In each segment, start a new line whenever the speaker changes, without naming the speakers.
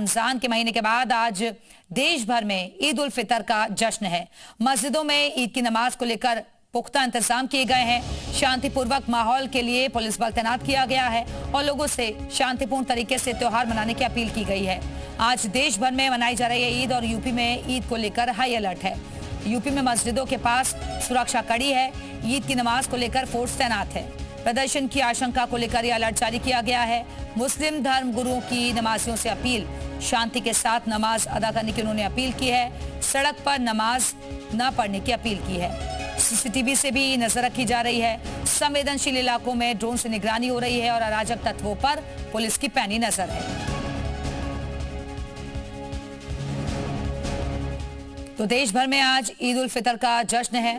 रमजान के महीने के बाद आज देश भर में ईद उल फितर का जश्न है। मस्जिदों में ईद की नमाज को लेकर पुख्ता इंतजाम किए गए हैं। शांतिपूर्वक माहौल के लिए पुलिस बल तैनात किया गया है और लोगों से शांतिपूर्ण तरीके से त्योहार मनाने की अपील की गई है। आज देश भर में मनाई जा रही है ईद और यूपी में ईद को लेकर हाई अलर्ट है। यूपी में मस्जिदों के पास सुरक्षा कड़ी है। ईद की नमाज को लेकर फोर्स तैनात है। प्रदर्शन की आशंका को लेकर यह अलर्ट जारी किया गया है। मुस्लिम धर्म गुरुओं की नमाजियों से अपील, शांति के साथ नमाज अदा करने की उन्होंने अपील की है। सड़क पर नमाज न पढ़ने की अपील की है। सीसीटीवी से भी नजर रखी जा रही है। संवेदनशील इलाकों में ड्रोन से निगरानी हो रही है और अराजक तत्वों पर पुलिस की पैनी नजर है। तो देश भर में आज ईद उल फितर का जश्न है।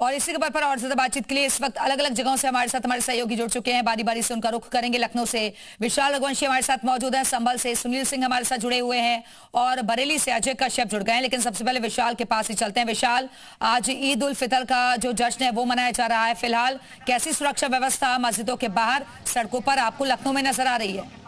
और इसी खबर पर और ज्यादा बातचीत के लिए इस वक्त अलग अलग जगहों से हमारे साथ हमारे सहयोगी जुड़ चुके हैं। बारी बारी से उनका रुख करेंगे। लखनऊ से विशाल रघुवंशी हमारे साथ मौजूद है, संभल से सुनील सिंह हमारे साथ जुड़े हुए हैं और बरेली से अजय कश्यप जुड़ गए हैं। लेकिन सबसे पहले विशाल के पास ही चलते हैं। विशाल, आज ईद उल फितर का जो जश्न है वो मनाया जा रहा है। फिलहाल कैसी सुरक्षा व्यवस्था मस्जिदों के बाहर, सड़कों पर आपको लखनऊ में नजर आ रही है?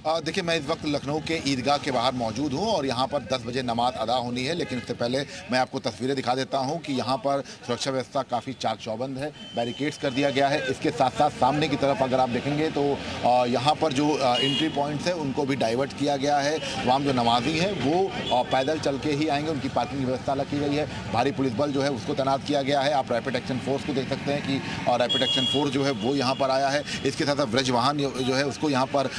देखिए, मैं इस वक्त लखनऊ के ईदगाह के बाहर मौजूद हूं और यहां पर 10 बजे नमाज अदा होनी है। लेकिन उससे पहले मैं आपको तस्वीरें दिखा देता हूं कि यहां पर सुरक्षा व्यवस्था काफ़ी चाक चौबंद है। बैरिकेड्स कर दिया गया है। इसके साथ साथ सामने की तरफ अगर आप देखेंगे तो यहां पर जो एंट्री पॉइंट्स हैं उनको भी डाइवर्ट किया गया है। तमाम जो नमाजी हैं वो पैदल चल के ही आएंगे। उनकी पार्किंग की व्यवस्था अलग की गई है। भारी पुलिस बल जो है उसको तैनात किया गया है। आप रैपिड एक्शन फोर्स को देख सकते हैं कि रैपिड एक्शन फोर्स जो है वो यहाँ पर आया है। इसके साथ साथ व्रज वाहन जो है उसको यहाँ पर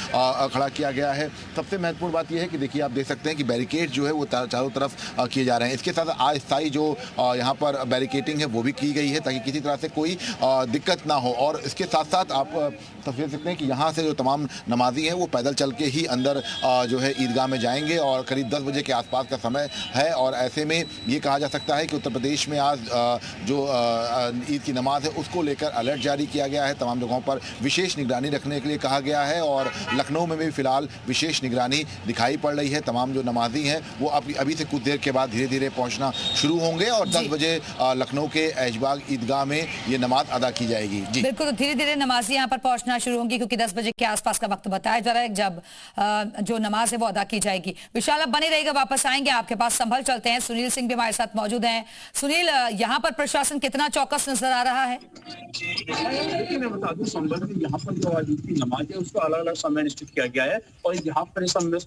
खड़ा किया गया है। सबसे महत्वपूर्ण बात यह है कि देखिए, आप देख सकते हैं कि बैरिकेड जो है वो चारों तरफ किए जा रहे हैं। इसके साथ अस्थायी जो यहाँ पर बैरिकेटिंग है वो भी की गई है ताकि किसी तरह से कोई दिक्कत ना हो। और इसके साथ साथ आप तस्वीर देख सकते हैं कि यहाँ से जो तमाम नमाजी हैं वो पैदल चल के ही अंदर जो है ईदगाह में जाएंगे और करीब 10 बजे के आसपास का समय है। और ऐसे में ये कहा जा सकता है कि उत्तर प्रदेश में आज जो ईद की नमाज है उसको लेकर अलर्ट जारी किया गया है। तमाम जगहों पर विशेष निगरानी रखने के लिए कहा गया है और लखनऊ में भी फिलहाल विशेष निगरानी दिखाई पड़ रही है। तमाम जो नमाजी हैं वो अभी से कुछ देर के बाद धीरे धीरे पहुंचना शुरू होंगे और 10 बजे लखनऊ के ऐशबाग ईदगाह में ये नमाज अदा की जाएगी। जी
बिल्कुल, तो धीरे धीरे नमाजी यहाँ पर पहुंचना शुरू होंगी क्योंकि 10 बजे के आसपास का वक्त बताया जा रहा है जब जो नमाज है वो अदा की जाएगी। विशाल, अब बने रहेगा, वापस आएंगे आपके पास। संभल चलते हैं, सुनील सिंह भी हमारे साथ मौजूद हैं। सुनील, यहाँ पर प्रशासन कितना चौकस नजर आ रहा है?
मैं बता दूं, संभल में यहाँ पर जो आज की नमाज है उसका अलग अलग समय निश्चित किया गया है और यहाँ पर संभल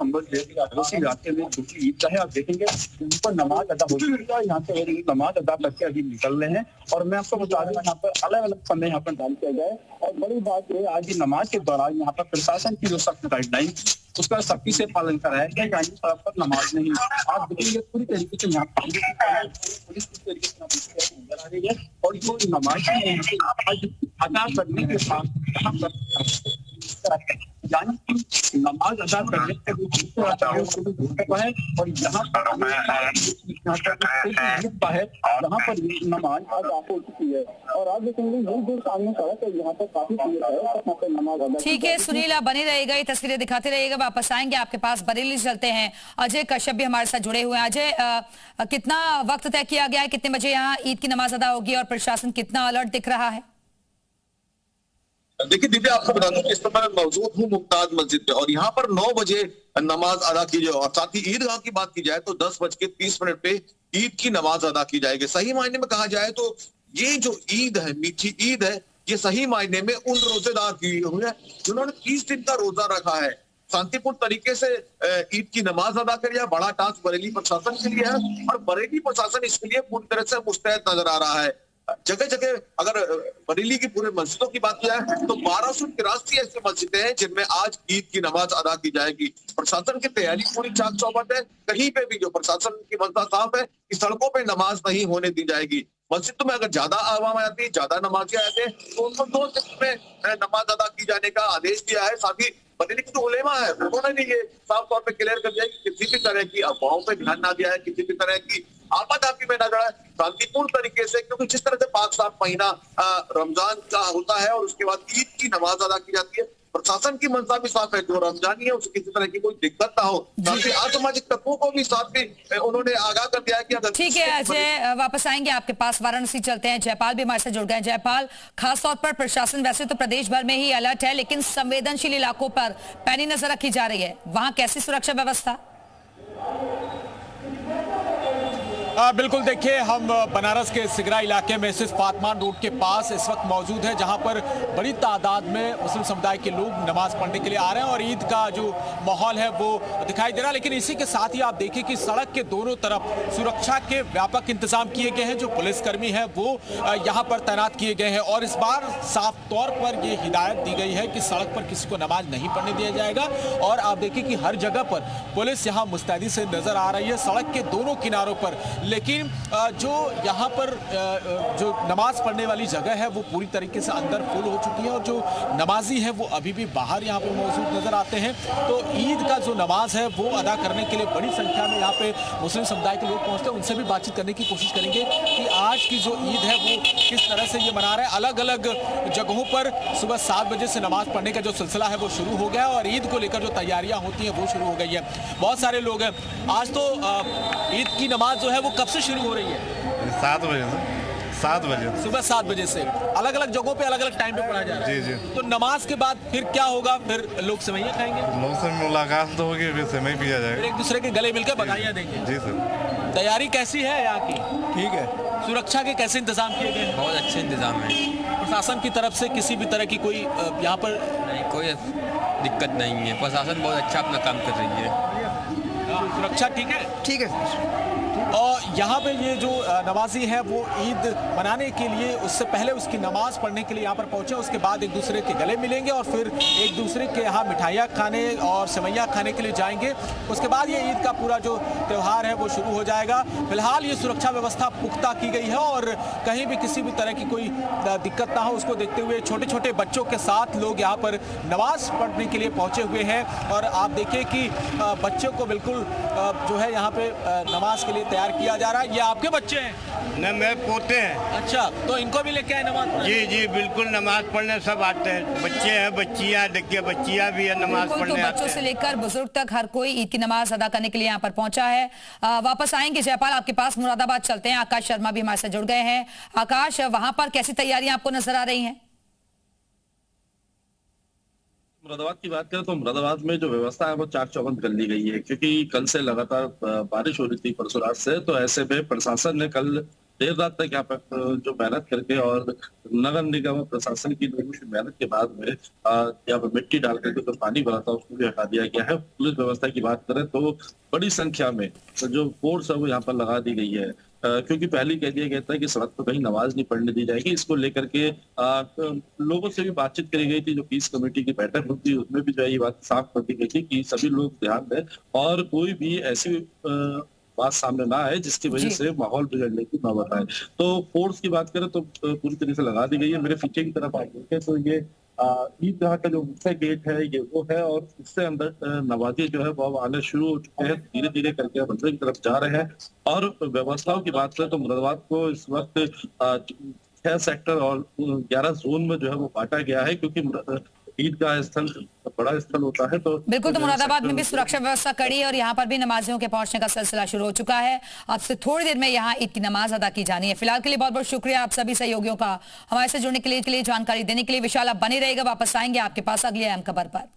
इलाके में जो ईदगाह है आप देखेंगे यहाँ पर नमाज अदा हो चुकी है। यहाँ से नमाज अदा करके अभी निकल रहे हैं और मैं आपको बता दूं यहाँ पर अलग अलग समय यहाँ पर डाल किया गया है। और बड़ी बात है, आज की नमाज के दौरान यहाँ पर प्रशासन की जो सख्त गाइडलाइन उसका सख्ती से पालन कराया गया। यानी सड़क पर नमाज नहीं, आप देखेंगे पूरी तरीके से यहाँ पुलिस पूरी तरीके से नजर आ रही है और जो नमाज अदा करने के साथ यहाँ पर यानी कि नमाज अदा करने के है और यहाँ पर जहाँ पर नमाज अदा हो चुकी है और आप देखेंगे जो सामने सड़क है यहाँ पर काफी नमाज अदा।
ठीक है सुनील, आप बने रहेगा, ये तस्वीरें दिखाते रहेगा। वापस आएंगे आपके पास। बरेली चलते हैं, अजय कश्यप भी हमारे साथ जुड़े हुए हैं। अजय, कितना वक्त तय किया गया है, कितने बजे यहाँ ईद की नमाज अदा होगी और प्रशासन कितना अलर्ट दिख रहा है?
देखिए दिव्या, आपको बता दूं कि इस समय मौजूद हूँ मुमताज मस्जिद पे और यहाँ पर 9 बजे नमाज अदा की जाए और साथ ही ईदगाह की बात की जाए तो 10:30 पे ईद की नमाज अदा की जाएगी। सही मायने में कहा जाए तो ये जो ईद है, मीठी ईद है, ये सही मायने में उन रोजेदार की हुई है जिन्होंने 30 दिन का रोजा रखा है। शांतिपूर्ण तरीके से ईद की नमाज अदा करिए। बड़ा टास्क बरेली प्रशासन के लिए है और बरेली प्रशासन इसके लिए पूरी तरह से मुस्तैद नजर आ रहा है। जगह जगह अगर बरेली की पूरे मस्जिदों की बात किया है तो 1283 ऐसी मस्जिदें हैं जिनमें आज ईद की नमाज अदा की जाएगी। प्रशासन की तैयारी पूरी चाक चौबंद है। कहीं पे भी जो प्रशासन की मंशा साफ है कि सड़कों पे नमाज नहीं होने दी जाएगी। मस्जिद में अगर ज्यादा आवाम आती है, ज्यादा नमाजी आते हैं तो उनको 2 शिफ्ट में नमाज अदा की जाने का आदेश दिया है। साथ ही बरेली की जो उलेमा है उन्होंने भी ये साफ तौर पे क्लियर कर दिया कि किसी भी तरह की अफवाहों पे ध्यान ना दिया है, किसी भी तरह की आपाधापी में न लड़ा, शांतिपूर्ण तरीके से, क्योंकि जिस तरह से 5-7 महीना रमजान का होता है और उसके बाद ईद की नमाज अदा की जाती है, प्रशासन की मंशा भी साफ है, जो रमजानी है उसको किसी तरह की कोई दिक्कत ना हो। साथ ही असामाजिक तत्वों को भी साथ में उन्होंने आगाह कर दिया है कि अगर
ठीक है अजय, वापस आएंगे आपके पास, वाराणसी चलते हैं। जयपाल भी हमारे साथ जुड़ गए। जयपाल, खासतौर पर प्रशासन वैसे तो प्रदेश भर में ही अलर्ट है, लेकिन संवेदनशील इलाकों पर पैनी नजर रखी जा रही है, वहां कैसी सुरक्षा व्यवस्था?
बिल्कुल, देखिए हम बनारस के सिगरा इलाके में स्थित फातमान रोड के पास इस वक्त मौजूद है, जहां पर बड़ी तादाद में मुस्लिम समुदाय के लोग नमाज पढ़ने के लिए आ रहे हैं और ईद का जो माहौल है वो दिखाई दे रहा है। लेकिन इसी के साथ ही आप देखिए कि सड़क के दोनों तरफ सुरक्षा के व्यापक इंतजाम किए गए हैं। जो पुलिसकर्मी है वो यहाँ पर तैनात किए गए हैं और इस बार साफ तौर पर ये हिदायत दी गई है कि सड़क पर किसी को नमाज नहीं पढ़ने दिया जाएगा। और आप देखिए कि हर जगह पर पुलिस यहाँ मुस्तैदी से नजर आ रही है सड़क के दोनों किनारों पर। लेकिन जो यहाँ पर जो नमाज पढ़ने वाली जगह है वो पूरी तरीके से अंदर फुल हो चुकी है और जो नमाजी है वो अभी भी बाहर यहाँ पे मौजूद नजर आते हैं। तो ईद का जो नमाज है वो अदा करने के लिए बड़ी संख्या में यहाँ पे मुस्लिम समुदाय के लोग पहुँचते हैं। उनसे भी बातचीत करने की कोशिश करेंगे कि आज की जो ईद है वो किस तरह से ये मना रहे हैं। अलग अलग जगहों पर सुबह 7 बजे से नमाज पढ़ने का जो सिलसिला है वो शुरू हो गया और ईद को लेकर जो तैयारियां होती हैं वो शुरू हो गई है। बहुत सारे लोग हैं। आज तो ईद की नमाज जो है वो कब से शुरू हो रही है?
7 बजे से। 7 बजे
सुबह 7 बजे से अलग अलग जगहों पे अलग अलग टाइम पे पढ़ा जा रहा है।
जी जी।
तो नमाज के बाद फिर क्या होगा? फिर लोग सेवइयां खाएंगे,
लोग से मुलाकात तो होगी, फिर सेवई पिया
फिर
जाएगा।
एक दूसरे के गले मिलकर बधाइयां देंगे।
जी सर।
तैयारी कैसी है यहाँ की?
ठीक है।
सुरक्षा के कैसे इंतजाम किए गए हैं?
बहुत अच्छे इंतजाम है।
प्रशासन की तरफ से किसी भी तरह की कोई यहाँ पर
नहीं, कोई दिक्कत नहीं है। प्रशासन बहुत अच्छा अपना काम कर रही है।
सुरक्षा ठीक है?
ठीक है।
और यहाँ पे ये जो नमाजी है वो ईद मनाने के लिए उससे पहले उसकी नमाज पढ़ने के लिए यहाँ पर पहुँचे, उसके बाद एक दूसरे के गले मिलेंगे और फिर एक दूसरे के यहाँ मिठाइयाँ खाने और सेवइयाँ खाने के लिए जाएंगे। उसके बाद ये ईद का पूरा जो त्यौहार है वो शुरू हो जाएगा। फिलहाल ये सुरक्षा व्यवस्था पुख्ता की गई है और कहीं भी किसी भी तरह की कोई दिक्कत ना हो उसको देखते हुए छोटे छोटे बच्चों के साथ लोग यहाँ पर नमाज पढ़ने के लिए पहुँचे हुए हैं। और आप देखिए कि बच्चों को बिल्कुल जो है यहाँ पे नमाज के लिए तैयार किया जा रहा है। ये आपके बच्चे हैं?
न मेरे पोते हैं।
अच्छा, तो इनको भी लेके आए नमाज पढ़ने?
जी जी बिल्कुल, नमाज पढ़ने सब आते हैं। बच्चे हैं, बच्चियां, देखिए बच्चियां भी है नमाज
तो
पढ़ने आते
बच्चों
हैं।
से लेकर बुजुर्ग तक हर कोई ईद की नमाज अदा करने के लिए यहाँ पर पहुंचा है। वापस आएंगे जयपाल आपके पास, मुरादाबाद चलते हैं। आकाश शर्मा भी हमारे साथ जुड़ गए हैं। आकाश, वहां पर कैसी तैयारियां आपको नजर आ रही हैं?
मुरादाबाद की बात करें तो मुरादाबाद में जो व्यवस्था है वो चाक चौबंद कर ली गई है, क्योंकि कल से लगातार बारिश हो रही थी, परसों रात से। तो ऐसे में प्रशासन ने कल देर रात तक यहाँ पर जो मेहनत करके और नगर निगम प्रशासन की मेहनत के बाद में यहाँ पर मिट्टी डाल करके जो पानी भरा था उसको भी हटा दिया गया है। पुलिस व्यवस्था की बात करें तो बड़ी संख्या में जो फोर्स है वो यहाँ पर लगा दी गई है, क्योंकि पहले कह दिया गया था कि सड़क पर कहीं नमाज नहीं पढ़ने दी जाएगी। इसको लेकर के लोगों से भी बातचीत करी गई थी। जो पीस कमेटी की बैठक होती है उसमें भी जो है ये बात साफ कर दी गई थी कि सभी लोग ध्यान दें और कोई भी ऐसी बात सामने ना आए जिसकी वजह से माहौल बिगड़ने की नौबत आए। तो फोर्स की बात करें तो पूरी तरह से लगा दी गई है। मेरे पीछे की तरफ आप देखें तो ये ईदगाह का जो मुख्य गेट है ये वो है और इससे अंदर नवाजी जो है वो आने शुरू हो चुके हैं, धीरे धीरे करके मंदिर की तरफ जा रहे हैं। और व्यवस्थाओं की बात करें तो मुरादाबाद को इस वक्त 6 सेक्टर और 11 जोन में जो है वो बांटा गया है, क्योंकि ईद का स्थल बड़ा स्थल होता है। तो
बिल्कुल, तो मुरादाबाद में भी सुरक्षा व्यवस्था कड़ी है और यहाँ पर भी नमाजियों के पहुंचने का सिलसिला शुरू हो चुका है। अब से थोड़ी देर में यहाँ ईद की नमाज अदा की जानी है। फिलहाल के लिए बहुत बहुत शुक्रिया आप सभी सहयोगियों का हमारे से जुड़ने के लिए जानकारी देने के लिए। विशाल, आप बने रहेगा, वापस आएंगे आपके पास अगली अहम खबर पर।